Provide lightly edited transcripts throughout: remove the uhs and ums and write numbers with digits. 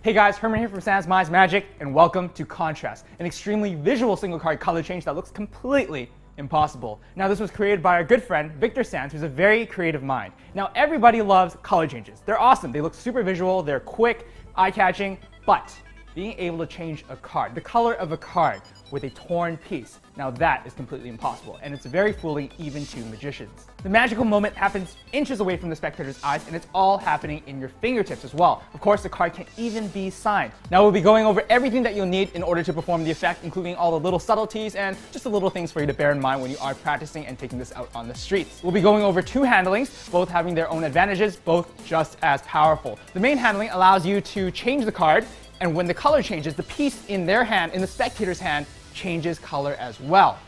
Hey guys, Herman here from Sans Minds Magic, and welcome to Contrast, an extremely visual single card color change that looks completely impossible. Now this was created by our good friend Victor Sans, who's a very creative mind. Now everybody loves color changes. They're awesome, they look super visual, they're quick, eye-catching, but being able to change a card, the color of a card, with a torn piece, now that is completely impossible, and it's very fooling even to magicians. The magical moment happens inches away from the spectator's eyes, and it's all happening in your fingertips as well. Of course, the card can even be signed. Now we'll be going over everything that you'll need in order to perform the effect, including all the little subtleties and just the little things for you to bear in mind when you are practicing and taking this out on the streets. We'll be going over two handlings, both having their own advantages, both just as powerful. The main handling allows you to change the card, and when the color changes, the piece in their hand, in the spectator's hand, changes color as well,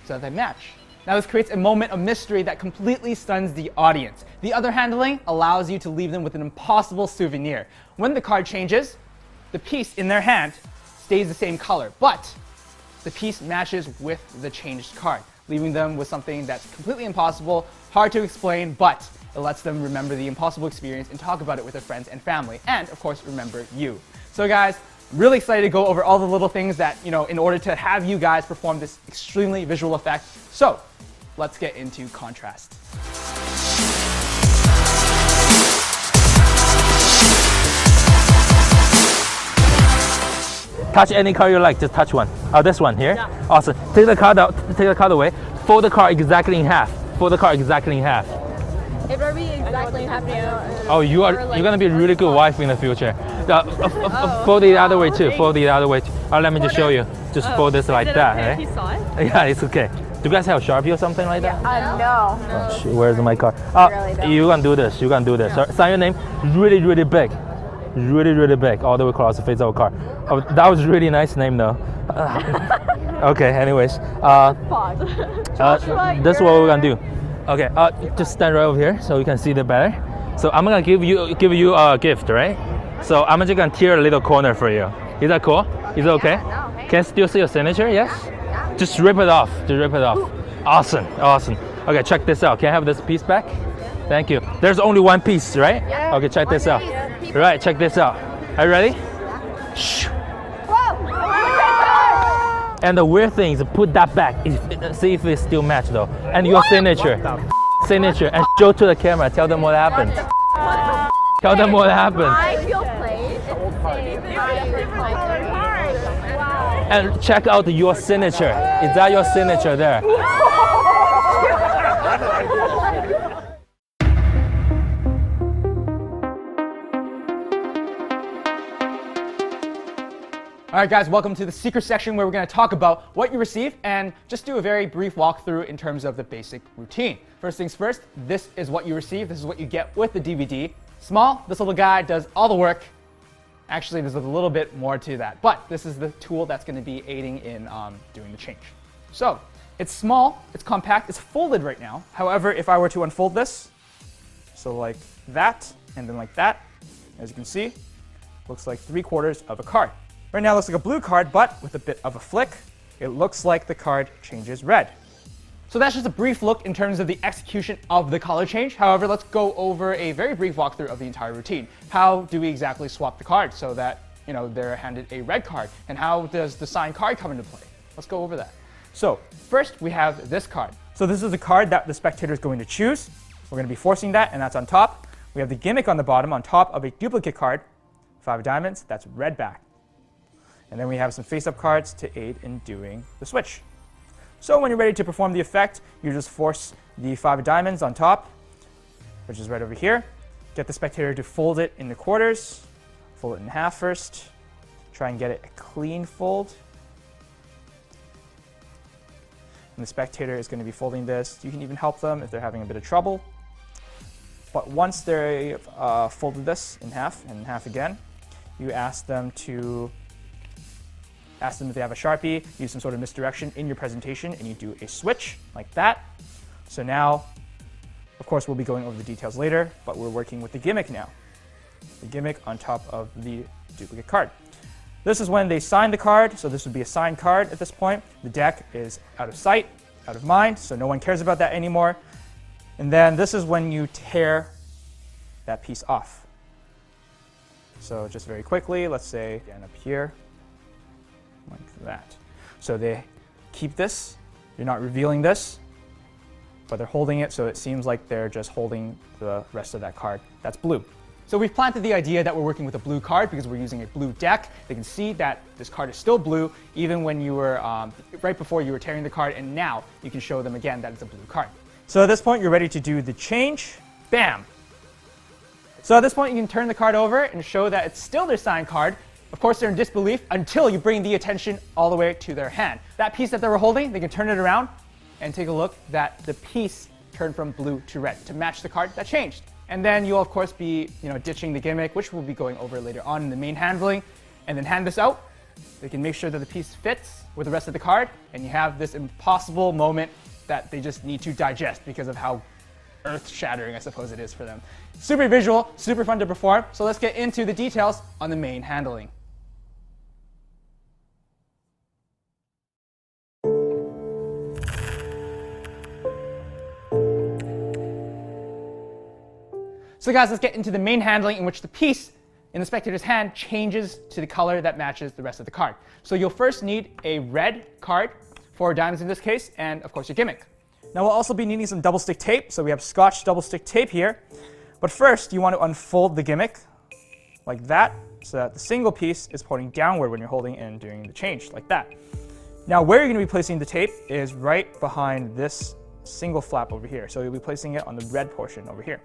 so that they match. Now this creates a moment of mystery that completely stuns the audience. The other handling allows you to leave them with an impossible souvenir. When the card changes, the piece in their hand stays the same color, but the piece matches with the changed card, leaving them with something that's completely impossible, hard to explain, but it lets them remember the impossible experience and talk about it with their friends and family, and of course remember you. So guys, really excited to go over all the little things that, in order to have you guys perform this extremely visual effect. So, let's get into Contrast. Touch any card you like, just touch one. Oh, this one here? Yeah. Awesome. Take the card out, take the card away. Fold the card exactly in half. Fold the card exactly in half. It will be exactly half now. Oh, you're gonna be a really good wife in the future. Fold it the other way too. Fold it the other way too. Let me just show you. Just fold this like that, okay? Right? He saw it? Yeah, it's okay. Do you guys have a Sharpie or something like that? No. Oh, shit, where's my card? Really You can do this. You can do this. No. Sign your name really, really big. Really big, all the way across the face of a card. Oh, that was a really nice name though. Okay, anyways. This is what we're gonna do. Okay, just stand right over here so you can see it better. So I'm gonna give you a gift, right? So I'm just gonna tear a little corner for you. Is that cool? Is it okay? Yeah, no, Can I still see your signature? Yes? Yeah. Just rip it off. Just rip it off. Awesome. Okay, check this out. Can I have this piece back? Yeah. Thank you. There's only one piece, right? Yeah. Okay, check this out. Right, check this out. Are you ready? Yeah. Shh. And the weird thing is put that back. See if it still match though. And your signature. Signature. And show to the camera. Tell them what happened. Tell them what happened. I feel played. Wow. And check out your signature. Is that your signature there? Alright guys, welcome to the secret section where we're going to talk about what you received and just do a very brief walkthrough in terms of the basic routine. First things first, this is what you receive. This is what you get with the DVD. Small, this little guy does all the work. Actually, there's a little bit more to that, but this is the tool that's going to be aiding in doing the change. So, it's small, it's compact, it's folded right now. However, if I were to unfold this, so like that, and then like that, as you can see, looks like 3/4 of a card. Right now it looks like a blue card, but with a bit of a flick, it looks like the card changes red. So that's just a brief look in terms of the execution of the color change. However, let's go over a very brief walkthrough of the entire routine. How do we exactly swap the cards so that they're handed a red card? And how does the signed card come into play? Let's go over that. So first we have this card. So this is the card that the spectator is going to choose. We're going to be forcing that, and that's on top. We have the gimmick on the bottom on top of a duplicate card, 5 of diamonds, that's red back. And then we have some face-up cards to aid in doing the switch. So when you're ready to perform the effect, you just force the 5 of diamonds on top, which is right over here. Get the spectator to fold it in the quarters. Fold it in half first. Try and get it a clean fold. And the spectator is going to be folding this. You can even help them if they're having a bit of trouble. But once they've folded this in half and in half again, you ask them if they have a Sharpie, use some sort of misdirection in your presentation, and you do a switch like that. So now, of course, we'll be going over the details later, but we're working with the gimmick now. The gimmick on top of the duplicate card. This is when they sign the card, so this would be a signed card at this point. The deck is out of sight, out of mind, so no one cares about that anymore. And then this is when you tear that piece off. So just very quickly, let's say again up here, like that. So they keep this, you're not revealing this, but they're holding it, so it seems like they're just holding the rest of that card. That's blue. So we've planted the idea that we're working with a blue card because we're using a blue deck. They can see that this card is still blue even when you were, right before you were tearing the card, and now you can show them again that it's a blue card. So at this point, you're ready to do the change. Bam! So at this point, you can turn the card over and show that it's still their signed card. Of course, they're in disbelief until you bring the attention all the way to their hand. That piece that they were holding, they can turn it around and take a look that the piece turned from blue to red to match the card that changed. And then you'll of course be, ditching the gimmick, which we'll be going over later on in the main handling, and then hand this out. They can make sure that the piece fits with the rest of the card, and you have this impossible moment that they just need to digest because of how earth-shattering, I suppose it is for them. Super visual, super fun to perform, so let's get into the details on the main handling. So guys, let's get into the main handling in which the piece in the spectator's hand changes to the color that matches the rest of the card. So you'll first need a red card, 4 diamonds in this case, and of course your gimmick. Now we'll also be needing some double stick tape, so we have Scotch double stick tape here. But first you want to unfold the gimmick like that, so that the single piece is pointing downward when you're holding and doing the change, like that. Now where you're going to be placing the tape is right behind this single flap over here. So you'll be placing it on the red portion over here.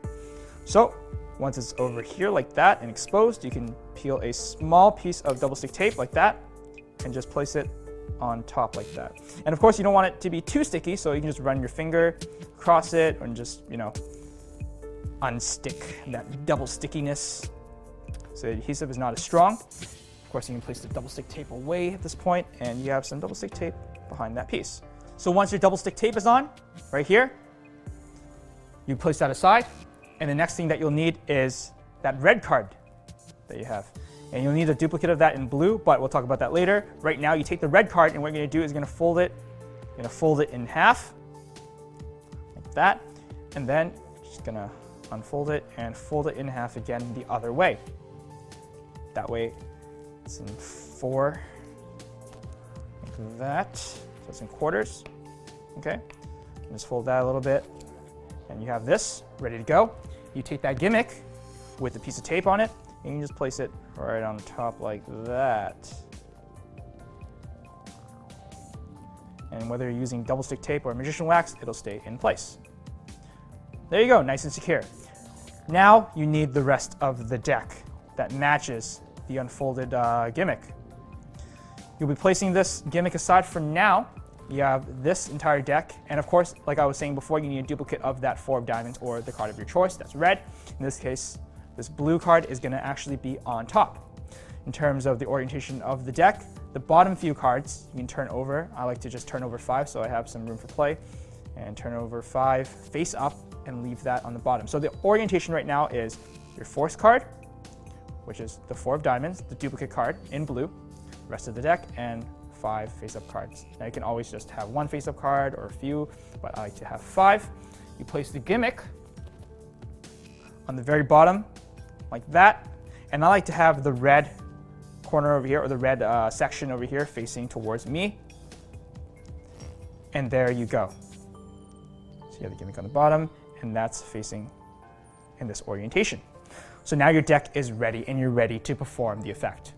So once it's over here like that and exposed, you can peel a small piece of double stick tape like that and just place it on top like that. And of course you don't want it to be too sticky, so you can just run your finger across it and just, unstick that double stickiness so the adhesive is not as strong. Of course you can place the double stick tape away at this point and you have some double stick tape behind that piece. So once your double stick tape is on, right here, you place that aside. And the next thing that you'll need is that red card that you have. And you'll need a duplicate of that in blue, but we'll talk about that later. Right now, you take the red card, and what you're going to do is you're going to fold it. You're going to fold it in half, like that. And then you're just going to unfold it and fold it in half again the other way. That way, it's in 4, like that. So it's in quarters, okay? And just fold that a little bit. And you have this ready to go. You take that gimmick with a piece of tape on it, and you just place it right on top like that. And whether you're using double stick tape or magician wax, it'll stay in place. There you go, nice and secure. Now you need the rest of the deck that matches the unfolded gimmick. You'll be placing this gimmick aside for now. You have this entire deck, and of course, like I was saying before, you need a duplicate of that 4 of diamonds or the card of your choice. That's red. In this case, this blue card is going to actually be on top. In terms of the orientation of the deck, the bottom few cards you can turn over. I like to just turn over 5, so I have some room for play, and turn over 5 face up and leave that on the bottom. So the orientation right now is your 4th card, which is the 4 of diamonds, the duplicate card in blue, rest of the deck, and 5 face-up cards. Now you can always just have 1 face-up card or a few, but I like to have 5. You place the gimmick on the very bottom, like that, and I like to have the red corner over here, or the red section over here facing towards me, and there you go. So you have the gimmick on the bottom, and that's facing in this orientation. So now your deck is ready, and you're ready to perform the effect.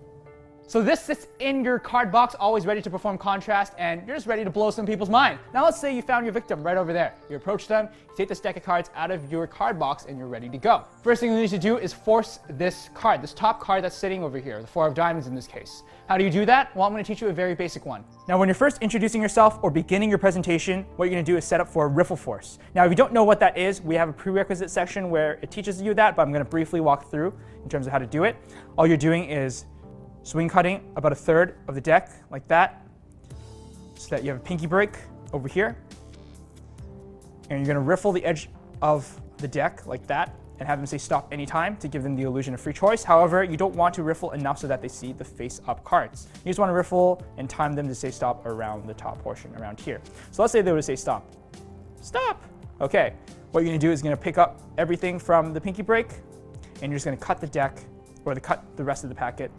So this sits in your card box, always ready to perform contrast, and you're just ready to blow some people's mind. Now let's say you found your victim right over there. You approach them, you take this deck of cards out of your card box, and you're ready to go. First thing you need to do is force this card, this top card that's sitting over here, the 4 of diamonds in this case. How do you do that? Well, I'm going to teach you a very basic one. Now when you're first introducing yourself or beginning your presentation, what you're going to do is set up for a riffle force. Now if you don't know what that is, we have a prerequisite section where it teaches you that, but I'm going to briefly walk through in terms of how to do it. All you're doing is swing cutting about 1/3 of the deck, like that, so that you have a pinky break over here. And you're going to riffle the edge of the deck like that, and have them say stop anytime to give them the illusion of free choice. However, you don't want to riffle enough so that they see the face-up cards. You just want to riffle and time them to say stop around the top portion, around here. So let's say they would say stop. Stop! Okay, what you're going to do is you're going to pick up everything from the pinky break, and you're just going to cut the deck or to cut the rest of the packet